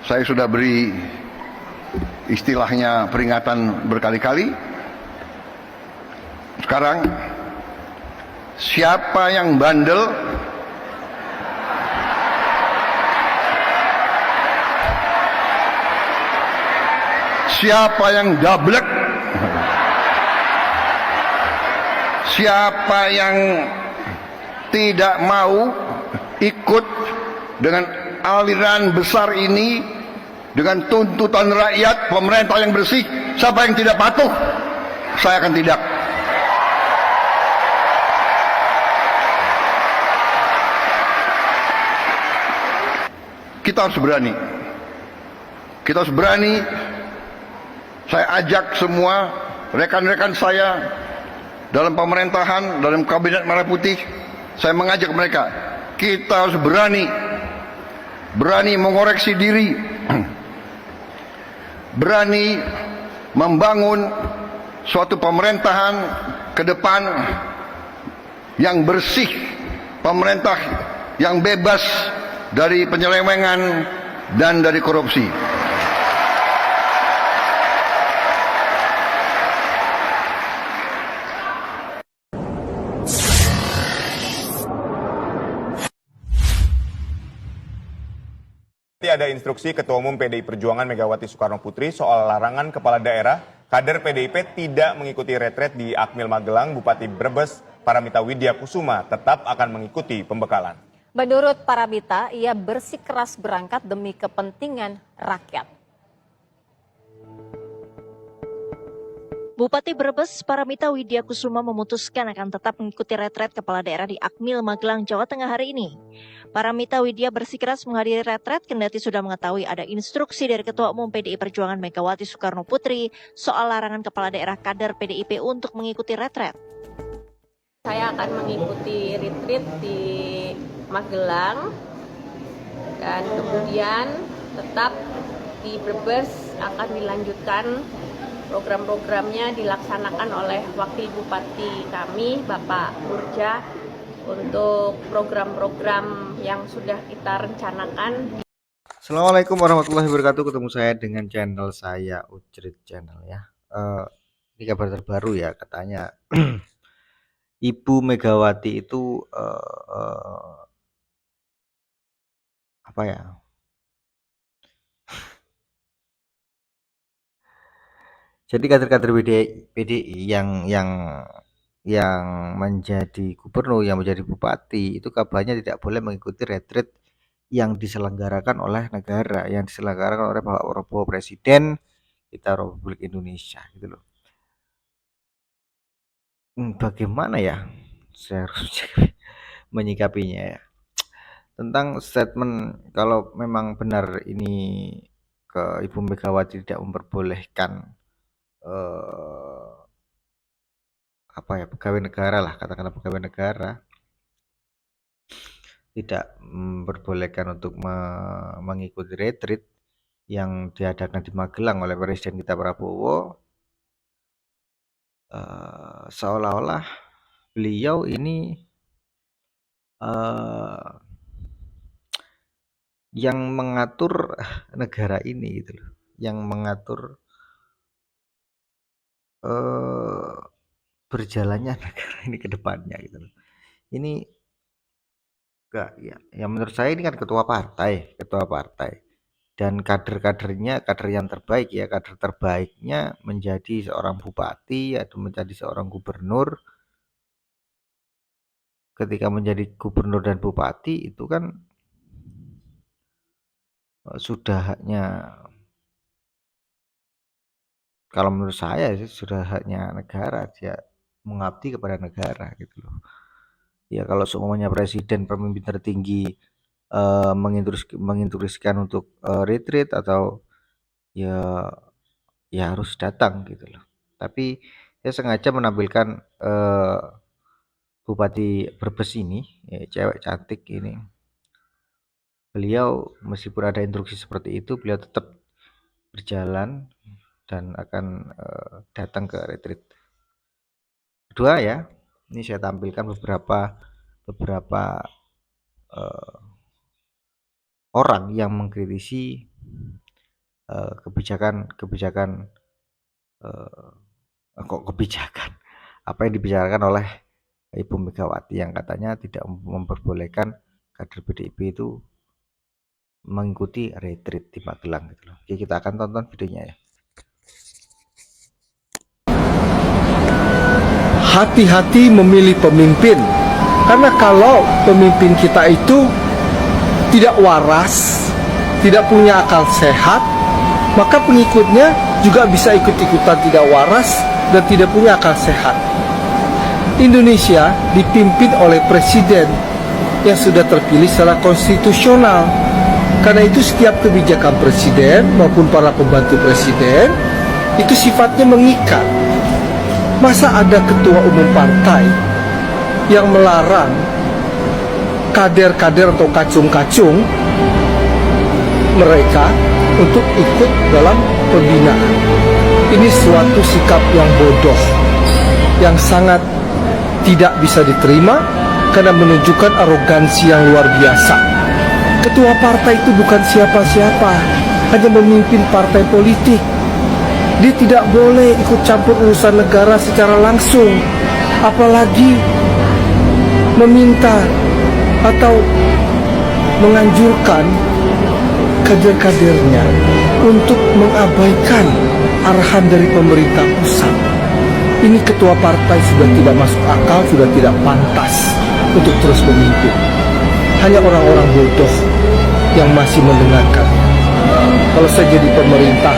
Saya sudah beri istilahnya peringatan berkali-kali. Sekarang siapa yang bandel, siapa yang dablek, siapa yang tidak mau ikut dengan aliran besar ini, dengan tuntutan rakyat, pemerintah yang bersih, siapa yang tidak patuh, saya akan tidak. Kita harus berani. Kita harus berani. Saya ajak semua rekan-rekan saya dalam pemerintahan, dalam kabinet Merah Putih, saya mengajak mereka, kita harus berani. Berani mengoreksi diri. Berani membangun suatu pemerintahan ke depan yang bersih, pemerintah yang bebas dari penyelewengan dan dari korupsi. Ada instruksi Ketua Umum PDI Perjuangan Megawati Soekarno Putri soal larangan kepala daerah kader PDIP tidak mengikuti retret di Akmil Magelang. Bupati Brebes Paramita Widya Kusuma tetap akan mengikuti pembekalan. Menurut Paramita, ia bersikeras berangkat demi kepentingan rakyat. Bupati Brebes Paramita Widya Kusuma memutuskan akan tetap mengikuti retret kepala daerah di Akmil Magelang, Jawa Tengah hari ini. Paramita Widya bersikeras menghadiri retret kendati sudah mengetahui ada instruksi dari Ketua Umum PDI Perjuangan Megawati Soekarno Putri soal larangan kepala daerah kader PDIP untuk mengikuti retret. Saya akan mengikuti retreat di Magelang dan kemudian tetap di Brebes akan dilanjutkan program-programnya dilaksanakan oleh Wakil Bupati kami, Bapak Murja, untuk program-program yang sudah kita rencanakan. Assalamualaikum warahmatullahi wabarakatuh. Ketemu saya dengan channel saya, Ucrit Channel ya. Ini kabar terbaru ya, katanya Ibu Megawati itu apa ya? Jadi kader-kader PDI yang menjadi gubernur, yang menjadi bupati itu kabarnya tidak boleh mengikuti retret yang diselenggarakan oleh negara, yang diselenggarakan oleh Bapak Prabowo Presiden kita Republik Indonesia gitu loh. Bagaimana ya saya harus menyikapinya ya? Tentang statement kalau memang benar ini ke Ibu Megawati tidak memperbolehkan apa ya, pegawai negara lah, katakanlah pegawai negara tidak memperbolehkan untuk mengikuti retreat yang diadakan di Magelang oleh Presiden kita Prabowo, seolah-olah beliau ini yang mengatur negara ini gitu loh, yang mengatur berjalannya negara ini ke depannya gitu loh. Ini enggak ya, yang menurut saya ini kan ketua partai dan kader-kadernya, kader yang terbaik ya, kader terbaiknya menjadi seorang bupati atau menjadi seorang gubernur. Ketika menjadi gubernur dan bupati itu kan sudah haknya, kalau menurut saya sih sudah haknya negara, dia mengabdi kepada negara gitu loh. Ya kalau semuanya presiden, pemimpin tertinggi menginstruksikan untuk retreat atau ya harus datang gitu loh. Tapi saya sengaja menampilkan Bupati Brebes ini, ya, cewek cantik ini. Beliau meskipun ada instruksi seperti itu, beliau tetap berjalan dan akan datang ke retreat. Kedua ya, ini saya tampilkan beberapa orang yang mengkritisi kebijakan kebijakan apa yang dibicarakan oleh Ibu Megawati yang katanya tidak memperbolehkan kader PDIP itu mengikuti retreat di Magelang gitu loh. Oke, kita akan tonton videonya ya. Hati-hati memilih pemimpin, karena kalau pemimpin kita itu tidak waras, tidak punya akal sehat, maka pengikutnya juga bisa ikut-ikutan tidak waras dan tidak punya akal sehat. Indonesia dipimpin oleh presiden yang sudah terpilih secara konstitusional. Karena itu setiap kebijakan presiden maupun para pembantu presiden itu sifatnya mengikat. Masa ada ketua umum partai yang melarang kader-kader atau kacung-kacung mereka untuk ikut dalam pembinaan? Ini suatu sikap yang bodoh, yang sangat tidak bisa diterima karena menunjukkan arogansi yang luar biasa. Ketua partai itu bukan siapa-siapa, hanya memimpin partai politik. Dia tidak boleh ikut campur urusan negara secara langsung, apalagi meminta atau menganjurkan kader-kadernya untuk mengabaikan arahan dari pemerintah pusat. Ini ketua partai sudah tidak masuk akal, sudah tidak pantas untuk terus memimpin. Hanya orang-orang bodoh yang masih mendengarkan. Kalau saya jadi pemerintah,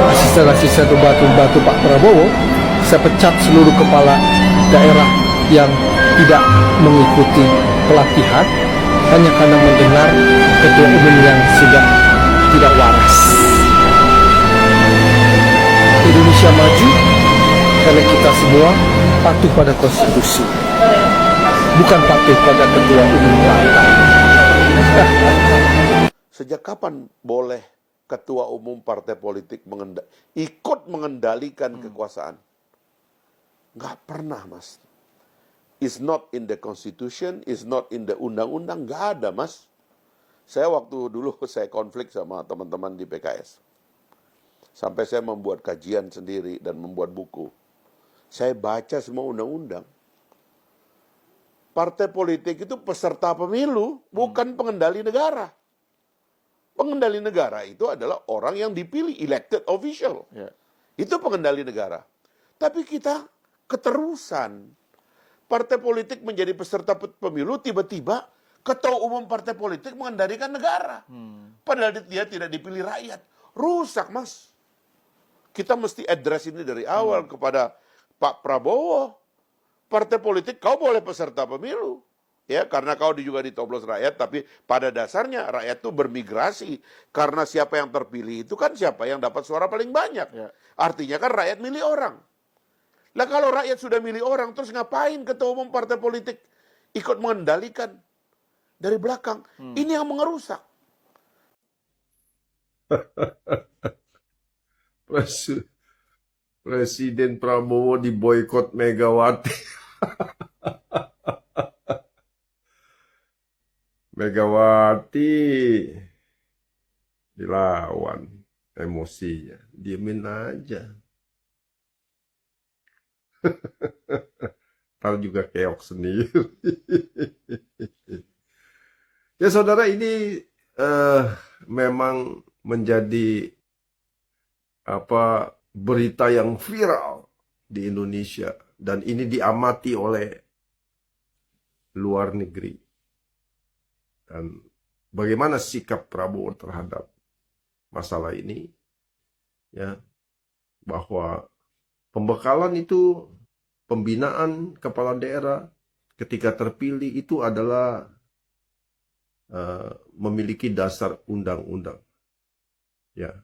asisten-asisten pembantu Pak Prabowo, saya pecat seluruh kepala daerah yang tidak mengikuti pelatihan hanya karena mendengar ketua umum yang sudah tidak waras. Indonesia maju karena kita semua patuh pada konstitusi, bukan patuh pada ketua umum partai. Sejak kapan boleh ketua umum partai politik ikut mengendalikan kekuasaan? Nggak pernah, Mas. It's not in the constitution, it's not in the undang-undang, nggak ada, Mas. Saya waktu dulu saya konflik sama teman-teman di PKS. Sampai saya membuat kajian sendiri dan membuat buku. Saya baca semua undang-undang. Partai politik itu peserta pemilu, bukan pengendali negara. Pengendali negara itu adalah orang yang dipilih, elected official. Itu pengendali negara. Tapi kita keterusan. Partai politik menjadi peserta pemilu, tiba-tiba ketua umum partai politik mengendalikan negara. Padahal dia tidak dipilih rakyat. Rusak, Mas. Kita mesti address ini dari awal kepada Pak Prabowo. Partai politik kau boleh peserta pemilu. Ya, karena kau juga ditoblos rakyat, tapi pada dasarnya rakyat itu bermigrasi. Karena siapa yang terpilih itu kan siapa yang dapat suara paling banyak. Artinya kan rakyat milih orang. Lah kalau rakyat sudah milih orang, terus ngapain ketua umum partai politik ikut mengendalikan dari belakang? Ini yang mengerusak. Presiden Prabowo diboikot Megawati. Megawati dilawan emosinya, diemin aja. Ntar juga keok sendiri. Ya saudara, ini memang menjadi berita yang viral di Indonesia, dan ini diamati oleh luar negeri. Dan bagaimana sikap Prabowo terhadap masalah ini, ya, bahwa pembekalan itu, pembinaan kepala daerah ketika terpilih itu adalah memiliki dasar undang-undang. Ya.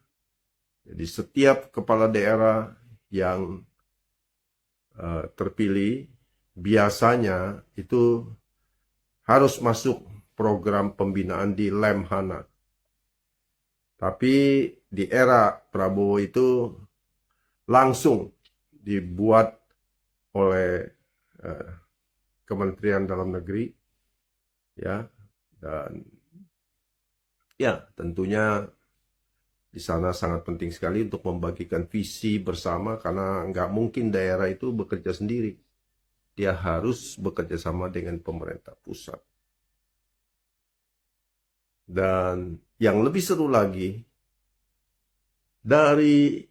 Jadi setiap kepala daerah yang terpilih biasanya itu harus masuk program pembinaan di Lemhanas. Tapi di era Prabowo itu langsung dibuat oleh Kementerian Dalam Negeri, ya, dan Ya, tentunya di sana sangat penting sekali untuk membagikan visi bersama karena nggak mungkin daerah itu bekerja sendiri. Dia harus bekerja sama dengan pemerintah pusat. Dan yang lebih seru lagi, dari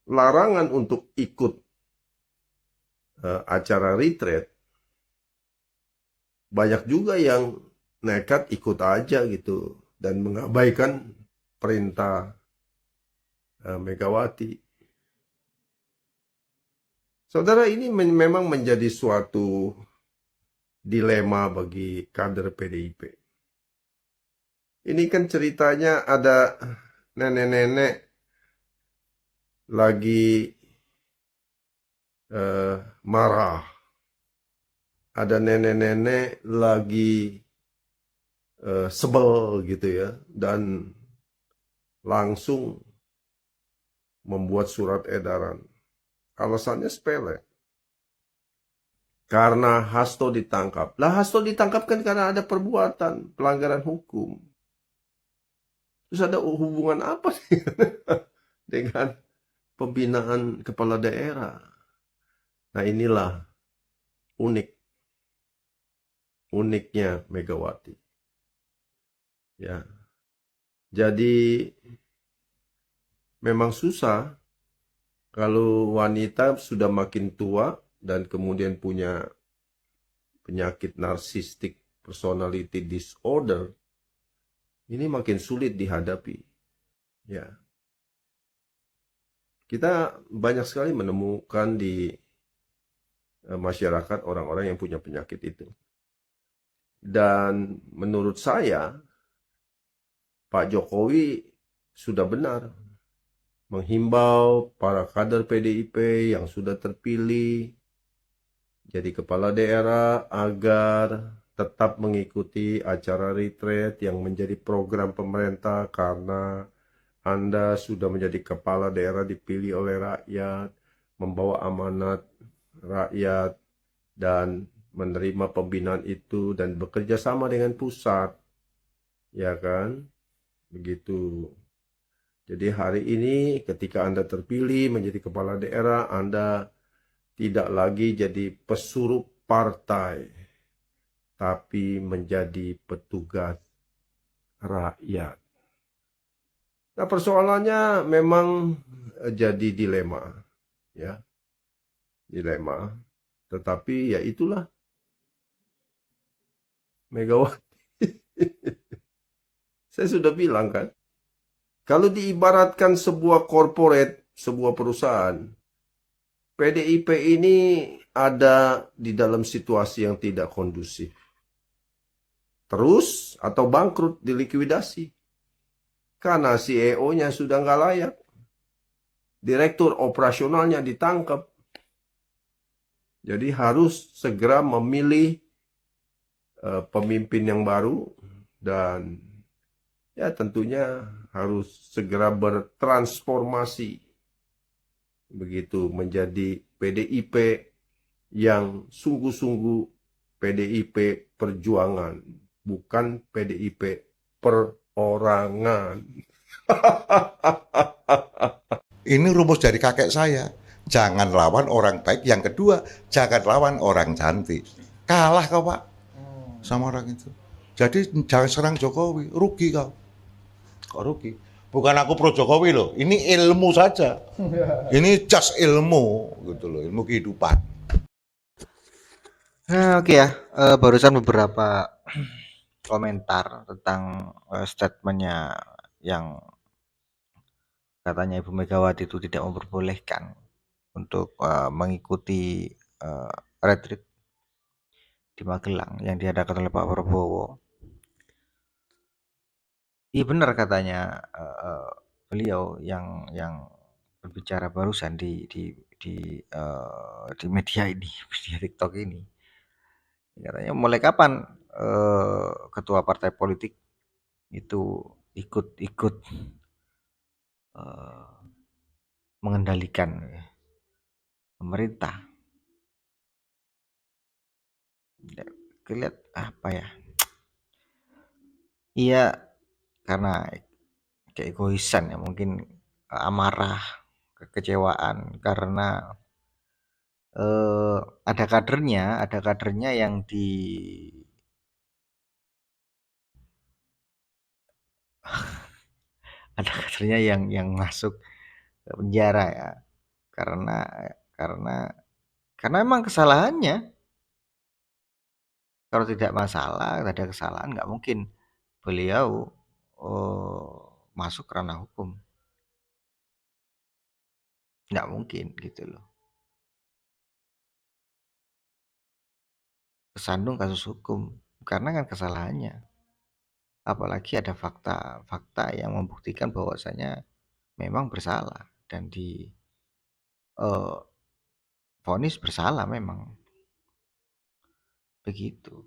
larangan untuk ikut acara retreat, banyak juga yang nekat ikut aja gitu dan mengabaikan perintah Megawati. Saudara, ini memang menjadi suatu dilema bagi kader PDIP. Ini kan ceritanya ada nenek-nenek lagi marah. Ada nenek-nenek lagi sebel gitu ya. Dan langsung membuat surat edaran. Alasannya sepele. Karena Hasto ditangkap. Lah Hasto ditangkap kan karena ada perbuatan pelanggaran hukum. Terus ada hubungan apa sih dengan pembinaan kepala daerah? Nah inilah uniknya Megawati. Ya. Jadi memang susah kalau wanita sudah makin tua dan kemudian punya penyakit narcissistic personality disorder, ini makin sulit dihadapi. Ya. Kita banyak sekali menemukan di masyarakat orang-orang yang punya penyakit itu. Dan menurut saya, Pak Jokowi sudah benar menghimbau para kader PDIP yang sudah terpilih jadi kepala daerah agar tetap mengikuti acara retreat yang menjadi program pemerintah karena Anda sudah menjadi kepala daerah dipilih oleh rakyat, membawa amanat rakyat dan menerima pembinaan itu dan bekerja sama dengan pusat. Ya kan? Begitu. Jadi hari ini ketika Anda terpilih menjadi kepala daerah, Anda tidak lagi jadi pesuruh partai, tapi menjadi petugas rakyat. Nah persoalannya memang jadi dilema, ya, dilema. Tetapi ya itulah Megawati. Saya sudah bilang kan, kalau diibaratkan sebuah corporate, sebuah perusahaan, PDIP ini ada di dalam situasi yang tidak kondusif. Terus atau bangkrut, dilikuidasi. Karena CEO-nya sudah nggak layak. Direktur operasionalnya ditangkap. Jadi harus segera memilih pemimpin yang baru dan ya tentunya harus segera bertransformasi begitu menjadi PDIP yang sungguh-sungguh PDIP perjuangan, bukan PDIP perorangan. Ini rumus dari kakek saya. Jangan lawan orang baik. Yang kedua, jangan lawan orang cantik. Kalah kau Pak sama orang itu. Jadi jangan serang Jokowi, rugi kau. Kok rugi? Bukan aku pro Jokowi loh, ini ilmu saja. Ini just ilmu gitu loh, ilmu kehidupan. Nah, oke ya, barusan beberapa komentar tentang statementnya yang katanya Ibu Megawati itu tidak memperbolehkan untuk mengikuti retreat di Magelang yang diadakan oleh Pak Prabowo. Iya benar katanya beliau yang berbicara barusan di media ini, media TikTok ini. Katanya mulai kapan ketua partai politik itu ikut mengendalikan pemerintah. Kelihatan apa ya? Iya karena keegoisan ya, mungkin amarah, kekecewaan karena ada kadernya yang ada kadernya yang masuk ke penjara ya, karena karena karena emang kesalahannya. Kalau tidak ada kesalahan, nggak mungkin beliau masuk ranah hukum, nggak mungkin gitu loh, kesandung kasus hukum karena kan kesalahannya. Apalagi ada fakta-fakta yang membuktikan bahwasanya memang bersalah dan vonis bersalah memang begitu.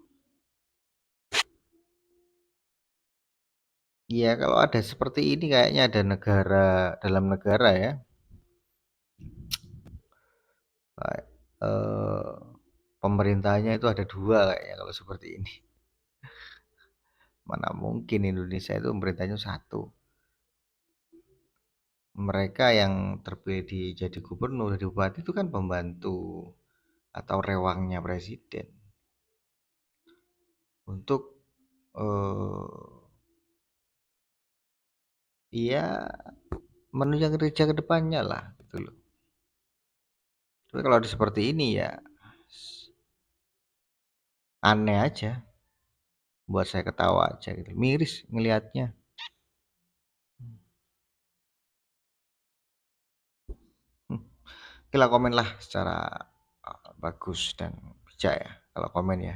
Iya, kalau ada seperti ini kayaknya ada dalam negara ya, kayak, pemerintahnya itu ada 2 kayaknya kalau seperti ini. Mana mungkin Indonesia itu pemerintahnya 1. Mereka yang terpilih jadi gubernur, jadi bupati itu kan pembantu atau rewangnya presiden untuk ya menunjang kerja ke depannya lah gitu loh. Tapi kalau ada seperti ini ya aneh aja, buat saya ketawa aja gitu, miris ngelihatnya. Oke lah, komen lah secara bagus dan bijak ya kalau komen ya.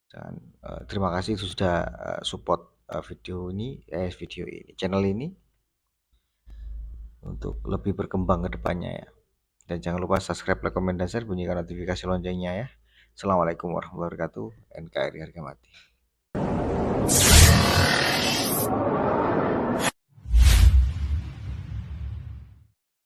Dan terima kasih sudah support video ini channel ini untuk lebih berkembang ke depannya ya. Dan jangan lupa subscribe, like, komen, dan share, bunyikan notifikasi loncengnya ya. Assalamualaikum warahmatullahi wabarakatuh. NKRI harga mati.